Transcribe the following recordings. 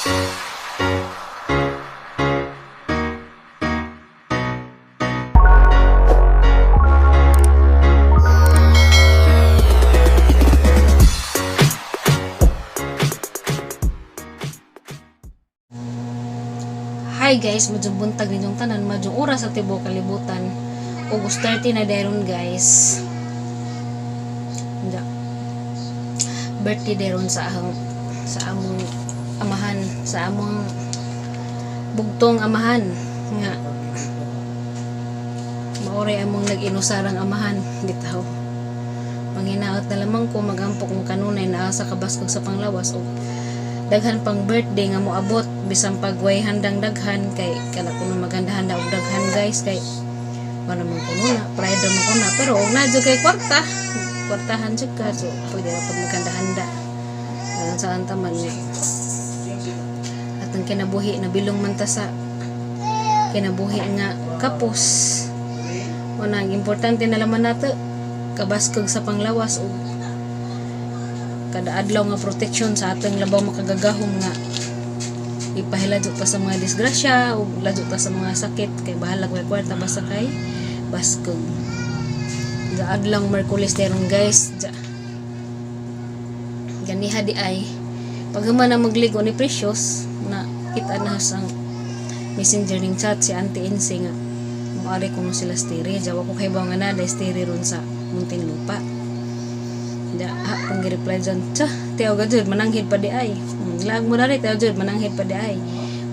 Hi guys, medyo buntag ninyong tanan, medyo oras sa tibuok kalibutan. August 30 na dayon guys. Birthday dayon sa among amahan, sa among bugtong amahan nga maoray among nag-inusarang amahan bitaw. Manginaot na lamang ko magampok ng kanunay naa sa kabaskog sa panglawas o daghan pang birthday nga moabot bisan pagway handang daghan kay kana kuno maghandahan og daghan guys kay wala man kuno na pride man kuno pero og na jud kay kwartahan jud ka so pwede ra pag maghandahanda dalan sa antaman ni atong kinabuhi na bilong man ta sa kinabuhi nga kapos una ang importante na laman nato kabaskog sa panglawas o kada adlaw nga protection sa atong labaw makagagahom nga ipahilad pa sa mga disgrasya o ladyo pa sa mga sakit kay bahala kay kwarta basta kay baskog da adlaw Merkulis teron guys ganiha di ay paghuman na magligo ni Precious na kita na sang messenger ning chat si Auntie Insi nga maari kuno sila stiri jawa ko kay baw nga na stiri ron sa Muntinlupa pang reply dyan tiyaw gajud mananghid pa di ay lag mo na rin tiyaw gajud mananghid pa di ay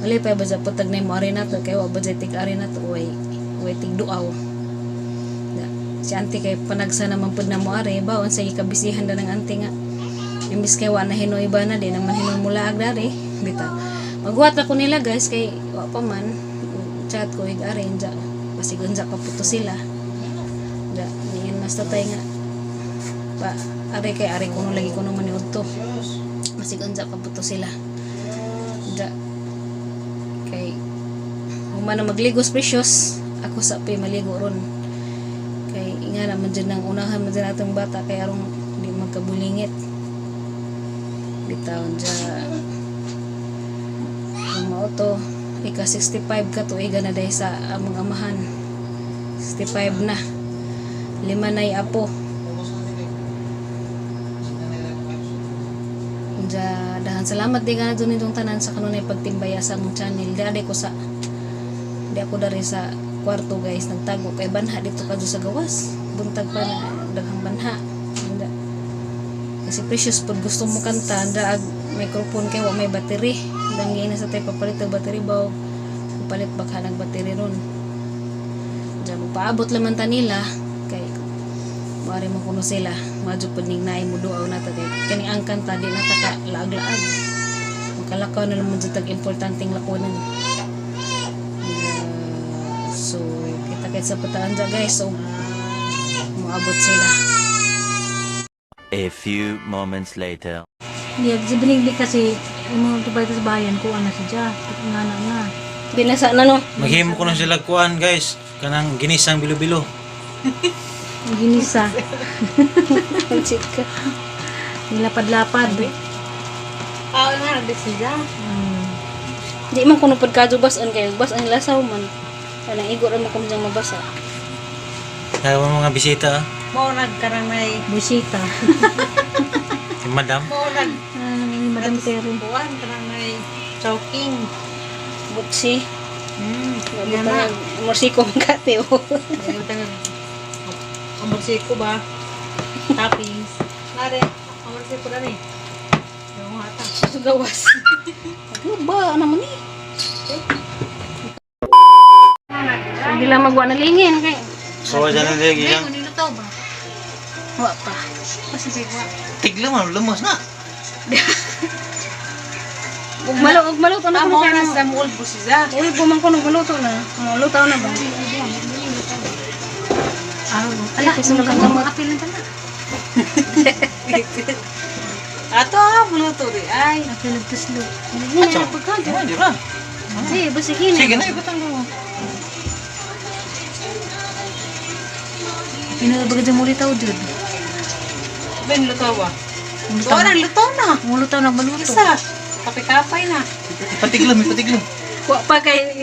wali pa ba sa putag na yung ari na to kaya wabad sa tig ari na to way tig duaw si auntie kay panagsa naman pud na mo ari baon sa ikabisihan na ng auntie nga imbis kay wa na hinoy ba na di naman hinon mula agdari bita maghuwat na ko nila guys kay wa pa man chat ko ig ari dya pasigon dya paputo sila dya niyan mas tatay nga pa ari kay ari kuno lagi kuno maniud to masigon sa paputo sila da kay humana magligos Precious ako sa pay maligo ron kay inga naman dyan ang unahan man dyan atong bata kay arong di magkabulingit bitaw dyan mao to ika 65 ka tuiga na dahil sa among amahan 65 na 5 na apo dahan salamat di nga doon itong tanan sa kanunay pagtimbaya sa among channel di ako dari sa kwarto guys nagtago kay banha dito ka sa gawas buntag pa na daghang banha kasi Precious pud gusto mo kanta daag microphone kay wa may battery dangi na sa tay papalit og battery baw palit baka nag battery ron diyan paabot laman ta nila kay mari mo kuno sila madyo pud ning naay mo duaw na ta kani ang kanta di na ta ka laag-laag makalakaw na naman jud tag importanteng lakonan so kita kay sa pataan dya guys so moabot sila. A few moments later. Di binigli kasi imo tubay sa bayan ko ana siya nga na Binasa na no. Maghimo ko na sila kuan guys kanang ginisang bilo-bilo. ginisa Chika. nilapad-lapad Na siya. Di man kuno pud kadto bas-an kay bas-an lasaw man. Kanang igo ra mo kam jang mabasa. Kaya mga bisita Mo nagkarang may busita si Madam. mo nag Madam Terry buwan karang may choking. Butsi. Yan na. Morsiko man kate o. Ayun tangan. Amorsiko ba? Toppings. Nare, amorsiko na ni. Yung hata. Gawas. Ano ba naman ni? Hindi lang magwa na lingin kay. So dyan na lagi Ay, yan. niluto ba? Wa pa. Kasi bigwa. Tigla man, lumas na. Ug maluto na Amo kuno na kay sa mold po siya. Uli po man kuno maluto na. Maluto na ba? Ala, sunod kang gamot. Apil na na. Ato, maluto rin. Ay, apil tuslo Acho. Ano dira? Sige, basikin. Sige na ibutang mo. pinabagad sa muli tao jud Ben luto ba? Luto na, luto na. mulo tao na maluto Isa. Kapay-kapay na. Patiglam, may patiglam. Wa pa kay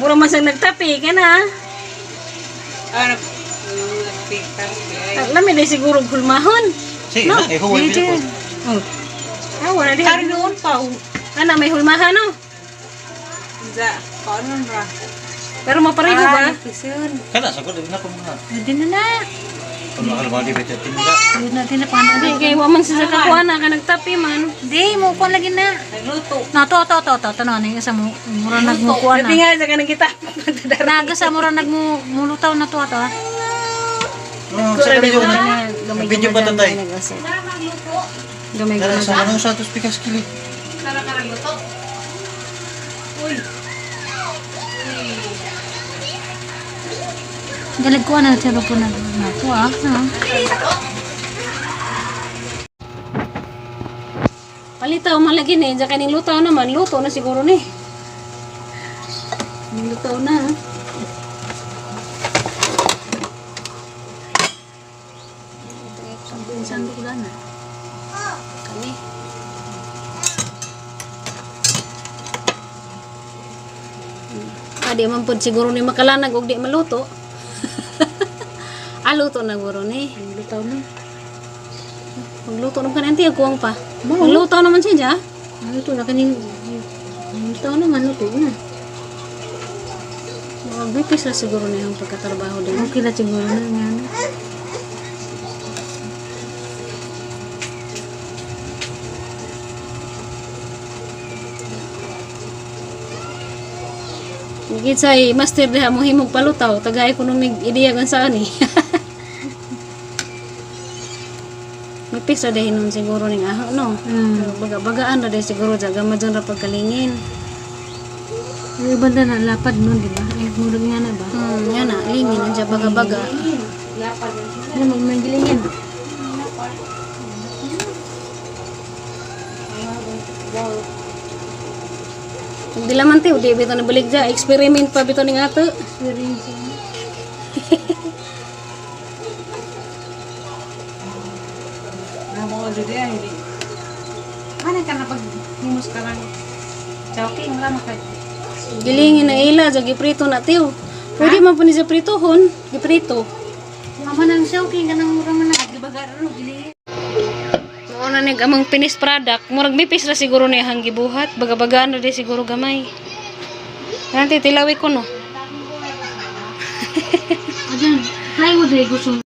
mura man sang nagtapi ka na. Ah, nagpikas. Ay. Lami day siguro hulmahon. Sige na, eh, huwag Di ko. dyan. Oh. Ah, wala di. Kari noon pa. Ana may hulmahan no. Za, paano ba? Pero maparigo ba? Pisun. Kana, sagod, na ko mga. Hindi na na. Kung makalabaw di ba ito, tinula. Hindi natin na paano. Di kay wa man sa kakuha na ka nagtapi man. Hindi, mo kuha lagi na. Nagluto. Na, to. Tanong, ano yung isa mo, mura nagmukuha Dati na. nga sa kanang kita. Naga sa mura nagmulutaw na to ato ha. Oh, sa kaliyo na. Video ba tatay? Gamay Kaya gamay. sa ano sa atos pikas kili. Kara-kara luto. Uy. Galag ko na siya po na to ha. Palitaw malagi ni sa kaning lutaw naman, luto na siguro ni. Lutaw na. Sandok lang na. Kani. Adi man pud siguro ni makalanag og di maluto. Luto na guro ni. Lutaw na. Magluto naman ka nanti kuwang pa. Magluto naman siya dya. Luto na kaning lutaw naman, luto na. Magbipis na siguro niya ang pagkatrabaho din. Okay na siguro na nga. Gid say master diha mo himog palutaw, taga ekonomig ideya gan sa ani. Mipis ra dahin nun siguro ning aho no. Baga-bagaan ra dahi siguro jaga madyon ra pagkalingin. Ay, banda na lapad nun, di ba? Ay, murag nga na ba? Yan na, lingin nandiya baga-baga. Ano, magmagilingin. Di laman ti di bito na baligja, experiment pa bito ning ato. Namo ko jud ay hindi. Ano ka na pag himos ka lang. Chowking wala makay. Gilingin na ila jud giprito na tiw. Pwede man po ni sa pritohon, giprito. Mama nang showking ka nang mura man na. Di ba garo gili? Mao na ning among finished product, murag mipis ra siguro ni hang gibuhat, baga-bagaan na di siguro gamay. Nanti tilawi ko no. Ayan, plywood ay gusto.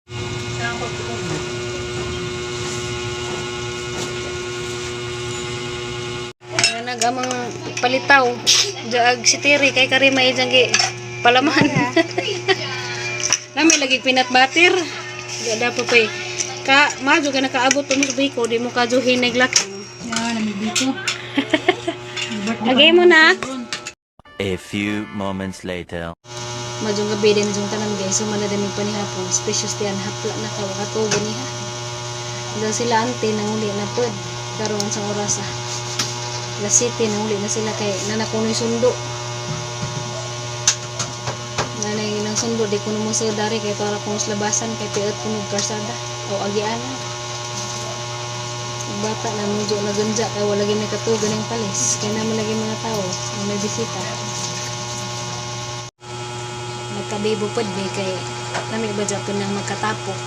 Nagamang palitaw. Jaag si Tiri kay kari may janggi palaman. Nami lagi peanut butter. Gada pa pay. Ka majo ka nakaabot mo sa biko, di mo kajuhin naglakang. Yan, namibito. Lagay mo na. A few moments later. Majo gabi din jung tanan guys, so man din panihapon, specious tiyan hapla na kawato gani ha. Daw sila ante nang uli na pud karon sa oras ah. Alas 7 nang uli na sila kay nanakunoy sundo. Nanay nang sundo di kuno mo sa dari kay para kuno sa labasan kay piot kuno karsada o agiana. Bata na medyo nagunja kay wala gyud nakatugan ng palis kay naman lagi mga tao ang may bisita. Nagkabibo pod be kay nami ba Japon nang magkatapok.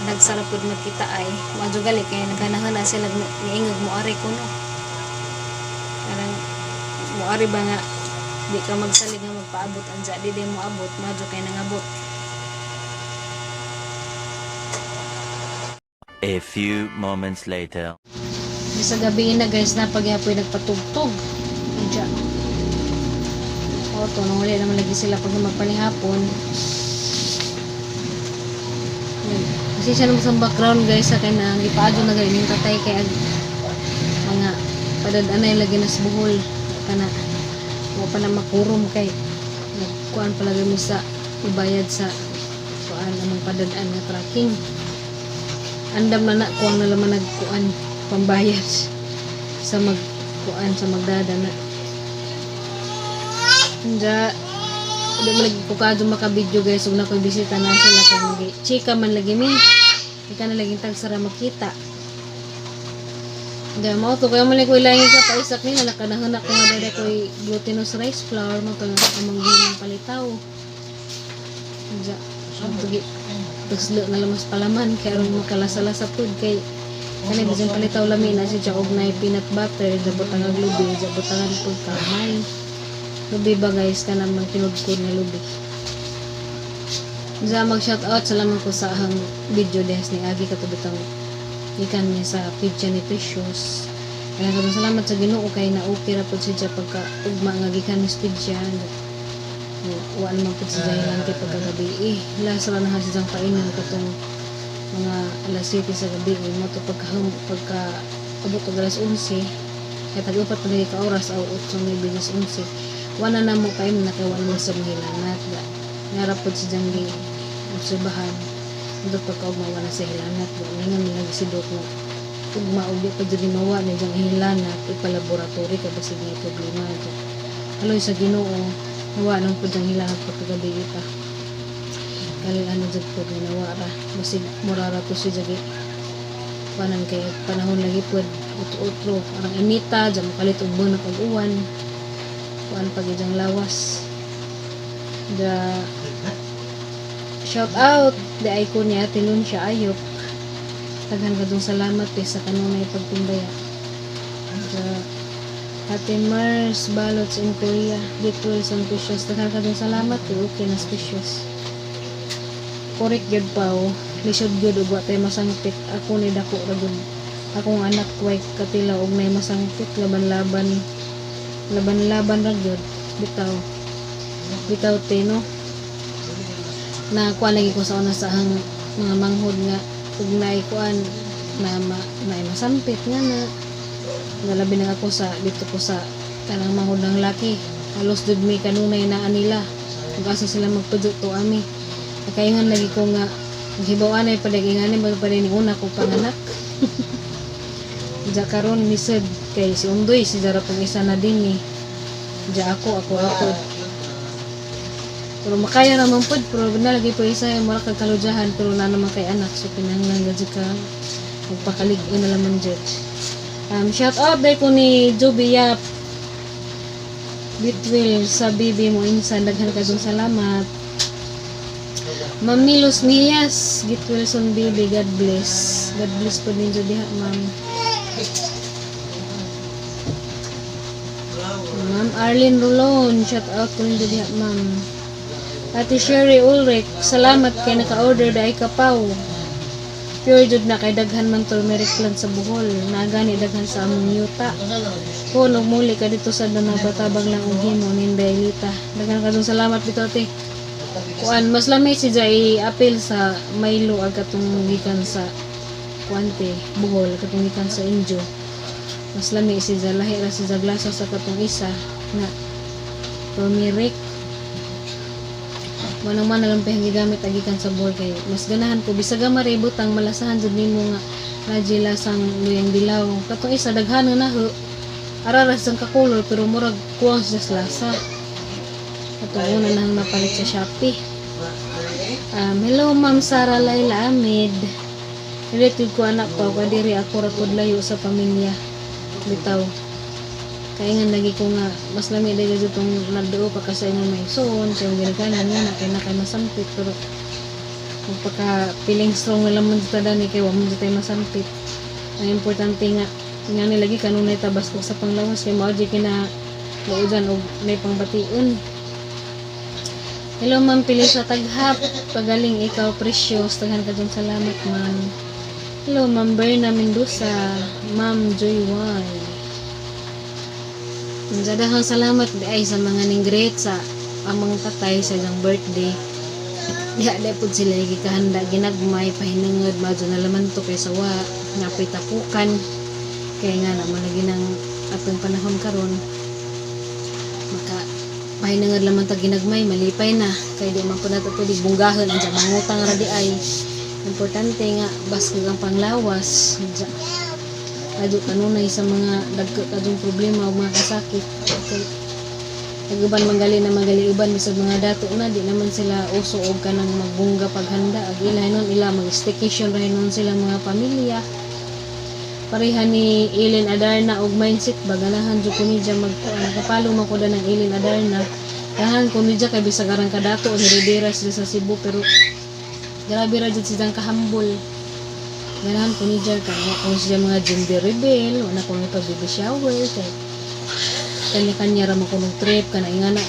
Nagsarapod magkita ay madyo gali kay naganahan na sila niingog mo ari kuno. Parang muari ba nga di ka magsalig nga magpaabot anja di mo abot madyo kay nangabot. A few moments later. Sa gabi na guys na pagyapoy nagpatugtog. Anja. O to nung uli naman lagi sila pag magpanihapon. Kasi siya naman sa background guys sa kanya ipaadyo na ganyan yung tatay kay mga padadanay lagi na sa buhol kana mo pa na makurom kay nagkuan palagi mo sa ibayad sa kuan namang padadaan nga tracking andam na kuan na laman nagkuan pambayad sa magkuan sa magdadana anja di mo lagi pukado makabidyo guys ug nakoy bisita na sila kay magi chika man lagi mi di ka na laging tagsara makita Da mo to kaya mali ko ilangi ka pa isak nila nakanahanak ko nga dada ko glutinous rice flour mo to amang ginang palitaw. Ja, tugi tuslo na lamas palaman kaya ron makalasa-lasa pud kay kanay bisan palitaw lami na siya og na peanut butter da butang lubi, da butangan pud kamay. Lubi ba guys kana man tinudkod na lubi. Ja mag shout out salamat ko sa ahang video des ni Agi katubitang ikan niya sa page ni Precious. Kaya salamat sa Ginoo kay na okay ra pud siya pagka ugma nga gikan ni siya. Wa naman po siya ilang kay pagkagabi lasa ra na siya painom katong mga alas 7 sa gabi mo to pagka abot og alas 11 kay tag-upat pa lagi ka oras o 8 may binas 11 wala na mo kayo na kay wala mo sa hilanat nga ra pud siya gi obserbahan ito pagka ugma wala sa hilanat nga nila gisidot mo ugma og di pa jud mawa na jang hilanat ipalaboratory kay basig may problema dyan aloy sa Ginoo nawa nang po diyang hilangat pagkagabi ita kali ano dyan po na nawa ra basig murara to si jagi panan kay panahon lagi po utro arang inita dyan makalit ubon na pag-uwan kuan pag diyang lawas da shout out di ay ko niya tinun siya ayok taghan ka dong salamat sa kanunay pagtimbaya da Ate Mars, Balots in Korea, Little Son Precious. Tagal ka dun salamat, okay na Precious. Korek yun pa o. Lisod yun, ugwa tayo masangpit. Ako ni dako ragod. Akong anak way katila og may masangpit. Laban-laban. Laban-laban ragod. Bitaw tino. Na kuan lagi ko sa una sa hang mga manghod nga. Ug naikuan na masampit nga na. Nalabi na ako sa dito ko sa kanang mahudang laki halos dud may kanunay na anila ug asa sila magpadto to ami nakaingan lagi ko nga hibaw-an ay padagingan ba pa ni una ko panganak ja karon mised kay si Undoy si dara pang isa na din ni ja ako pero makaya naman pud pero na lagi po isa yung mura kagkaludyahan pero na naman kay anak so pinanglan gadyo ka magpakalig-in na laman judge. Shout out day ko ni Joby Yap Bitwil sa bibi mo insan daghan ka dong salamat Ma'am Milos Nias Git Wilson bibi God bless po din Joby ha ma'am Ma'am Arlene Rolon shout out ko din Joby ha ma'am Ate Sherry Ulrich salamat kay naka-order dai kapaw pure jud na kay daghan man turmeric plant sa Bohol nagani daghan sa among yuta ko muli ka dito sa Danabatabang lang og himo ninday lita daghan ka dong salamat dito ate kuan mas lamay si Jai apil sa Milo ag katong gikan sa kuante Bohol katong gikan sa Indio mas lamay si Jai lahi ra si Jaglasa sa katong isa nga turmeric manang man lang pahing gigamit agikan sa bowl kay mas ganahan ko bisaga maributang malasahan jud nimo nga radyo lasang luyang dilaw katong isa daghan na ho araras sang kakulor pero murag kuwang sa lasa katong una nang napalit sa Shopee. Hello Ma'am Sara Laila Ahmed relative ko anak pa kadiri ako ra pud layo sa pamilya bitaw kaya nga lagi ko nga mas lami dahil itong nagdoo pa kasi yung may son kaya yung ginaganan nga na kay masampit pero magpaka feeling strong na naman dito dani kaya wala mo dito masampit ang importante nga nilagi kanunay tabas ko sa panglawas kaya mao di kina maujan o may pangbation. Hello Ma'am Pili sa Taghap pagaling ikaw Precious taghan ka dyan salamat ma'am. Hello Ma'am Berna Mendoza Ma'am Joy Y Daghan salamat ay sa mga ninggret sa amang tatay sa ilang birthday. Diha na po sila gikahanda ginagmay pahinungod madyo na laman to kay sawa nga pitapukan kaya nga naman lagi ng atong panahon karon maka pahinungod laman ta ginagmay malipay na kay di man po nato pwede bunggahon ang mangutang ra di ay importante nga baskog ang panglawas kadyo kanunay sa mga kadong problema o mga kasakit okay. Naguban magali uban sa mga dato na di naman sila uso og kanang magbungga paghanda ag ilay nun ila mag staycation ray nun sila mga pamilya pareha ni Ellen Adarna og mindset ba ganahan jud ko niya nakapalo man ko da ng Ellen Adarna. Ganahan ko niya kay bisag arang kadato ni Rivera sila sa Cebu pero grabe ra jud silang kahambol. Ganahan ko niya kung siya mga gender rebel, wala ko may pag-baby shower kay kanya-kanya ra man ko ng trip kana ingana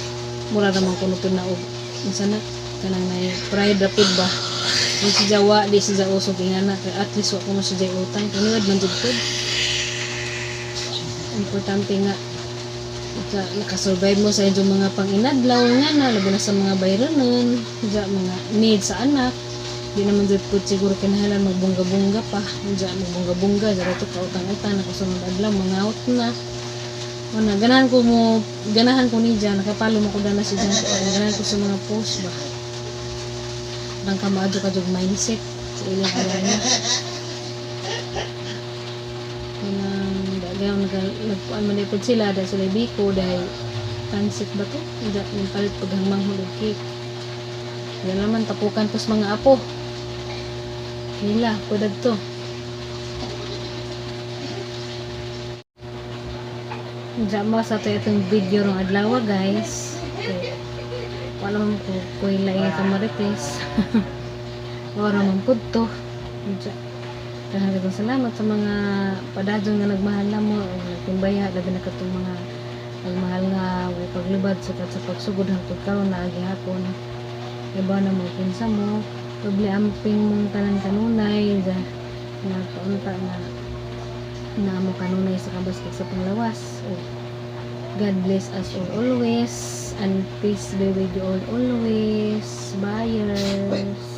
mura ra man ko pinaog unsa na kanang may pride rapid ba kung si Jawa di si Jawa usog ingana kay at least wa ko mo si Jay utang kaniwad man jud pod importante nga nakasurvive mo sa inyong mga panginadlaw nga na labi na sa mga bayranan sa mga needs sa anak di naman jud pod siguro kinahanglan magbungga-bungga pa diya magbungga-bungga dira to kautang-utang nakasunod adlaw mangaut na wala, ganahan ko ni Jan, nakapalo mo ko na si Jan, ganahan ko sa mga post ba. Nang kamaadyo ka yung mindset, sa ilang alaya. Kanang, nagpuan manipod sila, dahil sila biko, dahil pansit ba to? Yung palit paghangmang hulog cake. Yan naman, tapukan po sa mga apo. Nila, kudag to. Drama sa ito itong video ng adlaw guys. Okay. Wala man ko kuy lain sa marites. Wala man pud to. Daghang salamat sa mga padadyon nga nagmahal namo ug nagtimbaya labi na katong mga nagmahal nga way paglubad sa pagsugod hangtod karon na agi hapon. Iba na mo kinsa mo, doble amping mong tanan kanunay nga paunta na mo kanunay sa kabaskig sa panglawas. God bless us all always and peace be with you all always. Buyers.